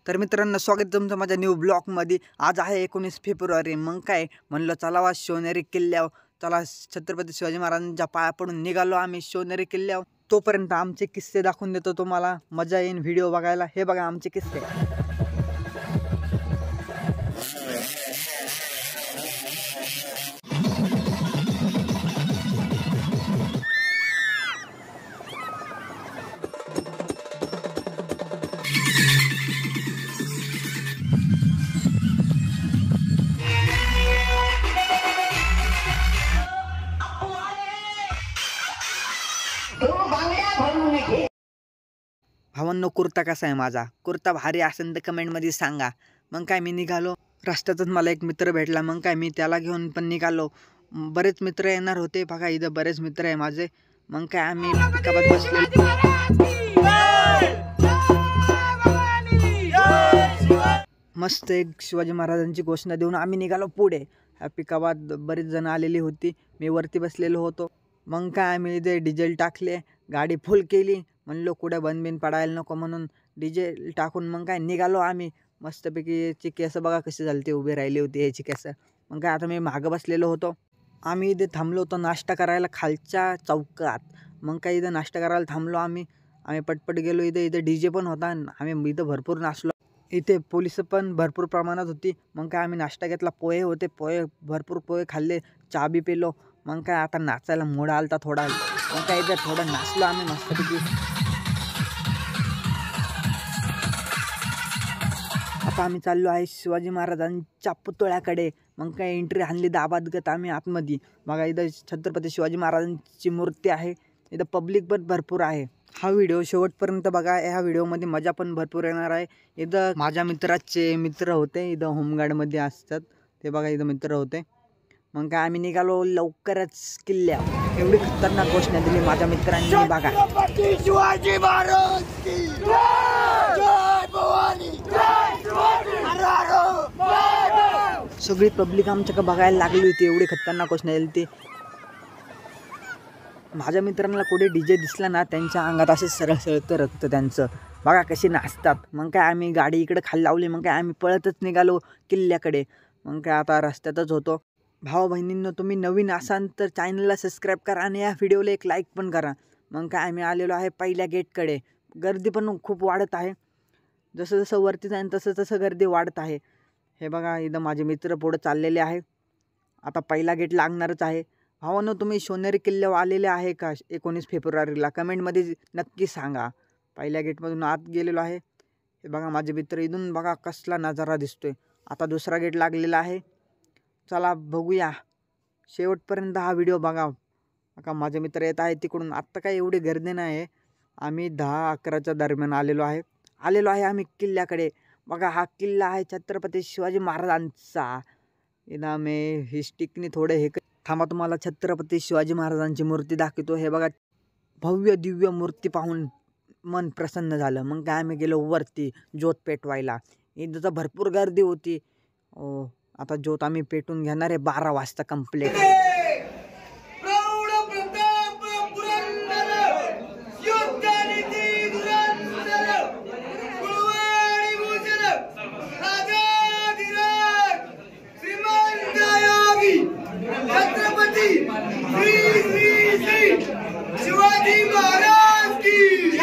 तर मित्रांनो, स्वागत तुमचं माझ्या न्यू ब्लॉगमध्ये। आज आहे 19 फेब्रुवारी। मग काय म्हणलं, चलावा शिवनेरी किल्ल्यावर। चला, छत्रपती शिवाजी महाराजांच्या पाया पडून निघालो आम्ही शिवनेरी किल्ल्यावर। तोपर्यंत आमचे किस्से दाखवून देतो तुम्हाला, मजा येईल व्हिडिओ बघायला। हे बघा आमचे किस्से। भावांनो, कुर्ता कसा आहे माझा? कुर्ता भारी असेल तर कमेंटमध्ये सांगा। मग काय मी निघालो। रस्त्यातच मला एक मित्र भेटला। मग काय मी त्याला घेऊन पण निघालो। बरेच मित्र येणार होते, बघा इथं बरेच मित्र आहे माझे। मग काय आम्ही पिकाबात बसलो। मस्त एक शिवाजी महाराजांची घोषणा देऊन आम्ही निघालो पुढे। ह्या पिकाबात बरेच जण आलेली होती, मी वरती बसलेलो होतो। मग काय आम्ही इथे डिझेल टाकले, गाडी फुल केली। म्हणलो कुठे बंद बिन पडायला नको म्हणून डिझेल टाकून मग काय निघालो आम्ही। मस्तपैकी याची केस बघा कशी झाली, ते उभे राहिली होती याची केस। मग काय आता मी मागं बसलेलो होतो। आम्ही इथे थांबलो होतो नाश्ता करायला खालच्या चौकात। मग काय इथं नाश्ता करायला थांबलो आम्ही पटपट गेलो। इथे डीजे पण होता, आम्ही इथं भरपूर नाचलो। इथे पोलिस पण भरपूर प्रमाणात होती। मग काय आम्ही नाश्ता घेतला, पोहे होते, भरपूर पोहे खाल्ले, चहा बी पिलो। मग काय आता नाचायला मूड आलता थोडा। मग काय इथे थोडं नाचलो आम्ही मस्तपैकी। आता आम्ही चाललो आहे शिवाजी महाराजांच्या पुतळ्याकडे। मग काय एंट्री आणली दाबादगत आम्ही आतमध्ये। बघा इथं छत्रपती शिवाजी महाराजांची मूर्ती आहे। इथं पब्लिक पण भरपूर आहे। हा व्हिडिओ शेवटपर्यंत बघा, ह्या व्हिडिओमध्ये मजा पण भरपूर येणार आहे। इथं माझ्या मित्राचे मित्र होते, इथं होमगार्डमध्ये असतात ते, बघा इथं मित्र होते। मग काय आम्ही निघालो लवकरच किल्ल्या। एवढी खतरनाक घोषणा दिली माझ्या मित्रांनी, बघा। शिवाजी महाराज की जय भवानी, सगळी पब्लिक आमच्याकडे बघायला लागली होती, एवढी खतरनाक घोषणा दिली ती। माझ्या मित्रांना कुठे डीजे दिसला ना, त्यांच्या अंगात असे सरळ सरळतं रक्त त्यांचं, बघा कशी नाचतात। मग काय आम्ही गाडी इकडे खाली लावली। मग काय आम्ही पळतच निघालो किल्ल्याकडे। मग काय आता रस्त्यातच होतो। भावा बहिणींनो, तुम्ही नवीन असाल तर चॅनलला सबस्क्राईब करा आणि या व्हिडिओला एक लाईक पण करा। मग काय आम्ही आलेलो आहे पहिल्या गेटकडे। गर्दी पण खूप वाढत आहे, जसं जसं वरती जाईन तसं तसं गर्दी वाढत आहे। हे बघा इथं माझे मित्र पुढे चाललेले आहे। आता पहिला गेट लागणारच आहे। भावांनो, तुम्ही शिवनेरी किल्ल्यावर आलेले आहे का 19 फेब्रुवारीला? कमेंटमध्ये नक्की सांगा। पहिल्या गेटमधून आत गेलेलो आहे। हे बघा माझे मित्र, इथून बघा कसला नजारा दिसतोय। आता दुसरा गेट लागलेला आहे, चला बघूया शेवटपर्यंत हा व्हिडिओ बघा। का माझे मित्र येत आहे तिकडून। आत्ता काय एवढी गर्दी नाही आहे, आम्ही 10-11च्या दरम्यान आलेलो आहे आम्ही किल्ल्याकडे। बघा हा किल्ला आहे छत्रपती शिवाजी महाराजांचा। इथं मी ही स्टिकनी थोडं हे थांबा, तुम्हाला छत्रपती शिवाजी महाराजांची मूर्ती दाखवतो। हे बघा, भव्य दिव्य मूर्ती पाहून मन प्रसन्न झालं। मग काय आम्ही गेलो वरती ज्योत पेटवायला। इथं तर भरपूर गर्दी होती। आता ज्योत आम्ही पेटून घेणार आहे 12 वाजता कंप्लीट। शिवाजी महाराज की जय,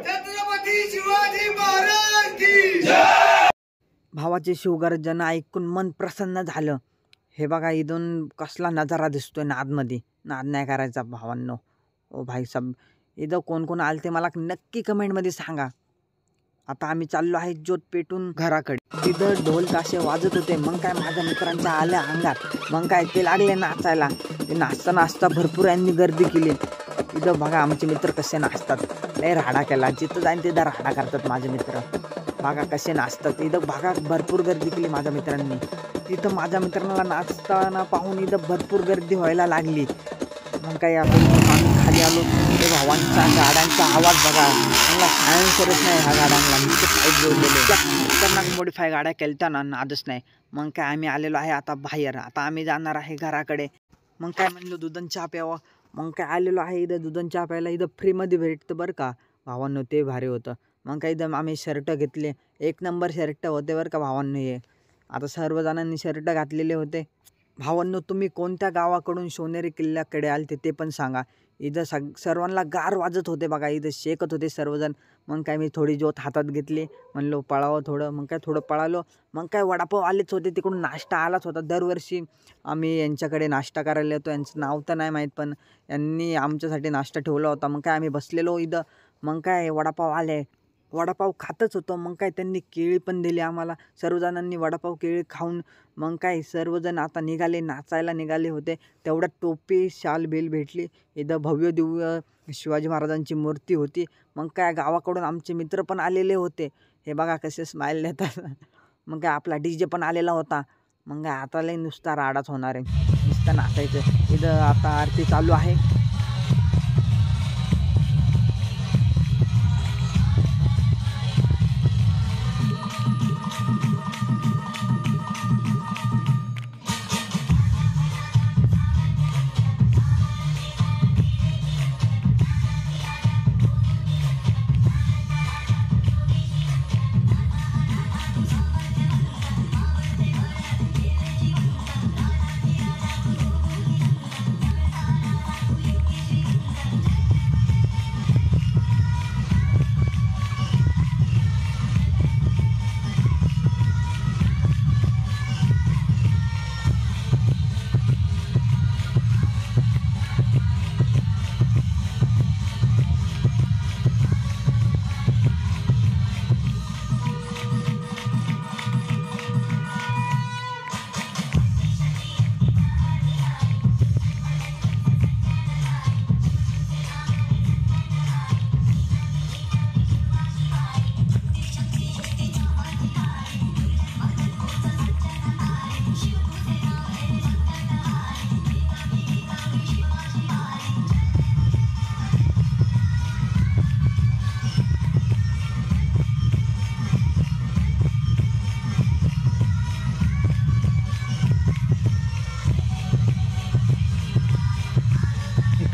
छत्रपती शिवाजी महाराज की जय। भावाचे शिवगर्जना ऐकून मन प्रसन्न झालं। हे बघा इथून कसला नजारा दिसतोय। नादमध्ये नाद नाही करायचा भावांनो। ओ भाई सब, इथं कोण कोण आले ते मला नक्की कमेंटमध्ये सांगा। आता आम्ही चाललो आहे ज्योत पेटून घराकडे। तिथं ढोल ताशे वाजत होते। मग काय माझ्या मित्रांच्या आल्या अंगात। मग काय ते लागले नाचायला। ते नाचता नाचता भरपूर यांनी गर्दी केली। इथं बघा आमचे मित्र कसे नाचतात, लय राडा केला। जिथं जाईन तिथं राडा करतात माझे मित्र, बघा कसे नाचतात। इथं बघा भरपूर गर्दी केली माझ्या मित्रांनी। इथं माझ्या मित्रांना नाचताना पाहून इथं भरपूर गर्दी व्हायला लागली। मग काय आता आम्ही खाली आलो। ते भावांचा गाड्यांचा आवाज बघा, मला सायन्सरच नाही ह्या गाड्यांना, नुसते पाईप जोडलेले। खतरनाक मॉडिफाय गाड्या केलत्या ना, नादच नाही। मग काय आम्ही आलेलो आहे आता बाहेर। आता आम्ही जाणार आहे घराकडे। मग काय म्हणलं दुधन चहा प्यावा। मग काय आलेलो आहे इथं दुधन चहा प्यायला। इथं फ्रीमध्ये भेटतं बरं का भावांनो, ते भारी होतं। मग काही एकदम आम्ही शर्ट घेतले, 1 नंबर शर्ट होते बरं का भावांनो. हे आता सर्वजणांनी शर्ट घातलेले होते. भावांनो, तुम्ही कोणत्या गावाकडून शिवनेरी किल्ल्याकडे आलते ते पण सांगा. इथं सर्वांना गार वाजत होते बघा, इथं शेकत होते सर्वजण. मग काय मी थोडी ज्योत हातात घेतली, म्हणलो पळावं थोडं. मग काय थोडं पळालो. मग काय वडापाव आलेच होते तिकडून, नाश्ता आलाच होता. दरवर्षी आम्ही यांच्याकडे नाश्ता करायला येतो, यांचं नाव तर नाही माहीत पण यांनी आमच्यासाठी नाश्ता ठेवला होता. मग काय आम्ही बसलेलो इथं. मग काय वडापाव आले, वडापाव खातच होतो. मग काय त्यांनी केळी पण दिली आम्हाला. सर्वजणांनी वडापाव केळी खाऊन मग काय सर्वजण आता निघाले, नाचायला निघाले होते. तेवढ्यात टोपी शाल बेल भेटली. इथं भव्य दिव्य शिवाजी महाराजांची मूर्ती होती. मग काय गावाकडून आमचे मित्र पण आलेले होते. हे बघा कसे स्माईल देतात. मग काय आपला DJ पण आलेला होता. मग काय आता लई नुसता राडाच होणार आहे, नुसतं नाचायचं. इथं आता आरती चालू आहे.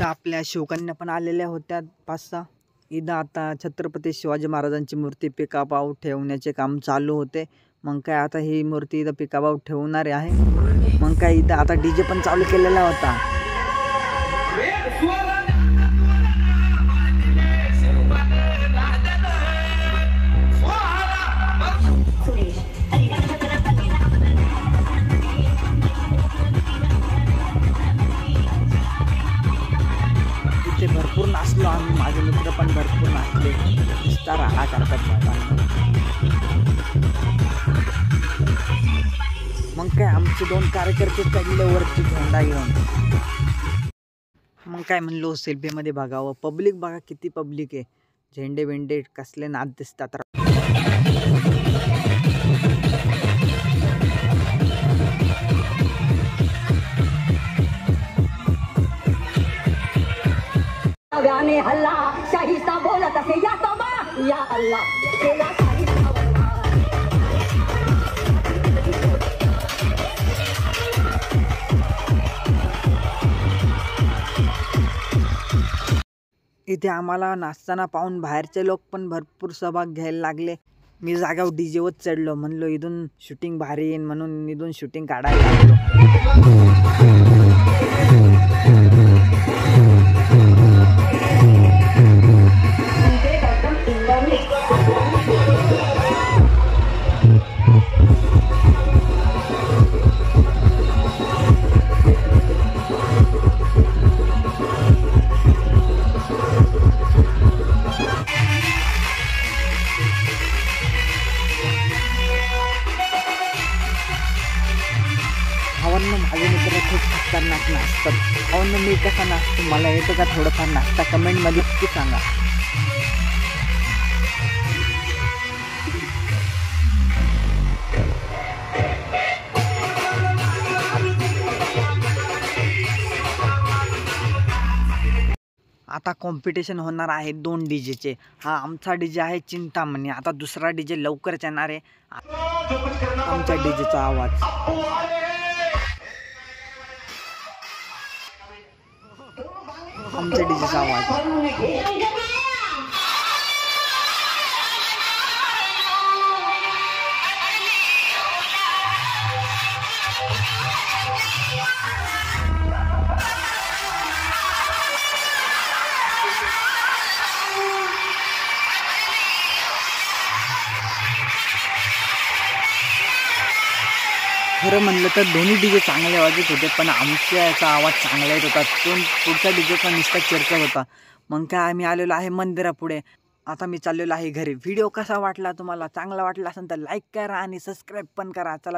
आपल्या शिवकन्या पण आलेल्या होत्या 5-6. इथं आता छत्रपती शिवाजी महाराजांची मूर्ती पिकापाव ठेवण्याचे काम चालू होते. मग काय आता ही मूर्ती इथं पिकापाव ठेवणार आहे. मग काय इथं आता DJ पण चालू केलेला होता. भरपूर नाचलो आम्ही, माझे मित्र पण भरपूर नाचले. नुसता राडा करतात बाबा. मग काय आमचे 2 कार्यकर्ते चढले वरती झेंडा घेऊन. मग काय म्हणलो सेल्फीमध्ये बघावं. पब्लिक बघा किती पब्लिक आहे. झेंडे बेंडे कसले नाद दिसतात. गाणे हल्ला शाहीचा बोलत असे या तोबा या अल्लाह केला इथे आम्हाला नाचताना पाहून बाहेरचे लोक पण भरपूर सहभाग घ्यायला लागले. मी जागावर DJ वर चढलो, म्हणलो इथून शूटिंग भारी येईन म्हणून इथून शूटिंग काढायला लागलो. माझे मित्र खूप खतरनाक नाचतात. भावांनो, मी कसा नाचतो, मला येतं का थोडंफार नाचता? कमेंटमध्ये नक्की सांगा. आता कॉम्पिटिशन होणार आहे 2 DJचे. हा आमचा DJ आहे चिंतामणी. आता दुसरा DJ लवकरच येणार आहे. आमच्या DJचा आवाज आमच्या DJचा आवाज खरं म्हणलं तर दोन्ही डीजे चांगले वाजत होते, पण आमच्या याचा आवाज चांगला येत होता. तो पुढचा डीजे पण नुसता चिरकत होता. मग काय आम्ही आलेलो आहे मंदिरापुढे. आता मी चाललेलो आहे घरी. व्हिडिओ कसा वाटला तुम्हाला? चांगला वाटला असेल तर लाईक करा आणि सबस्क्राईब पण करा. चला.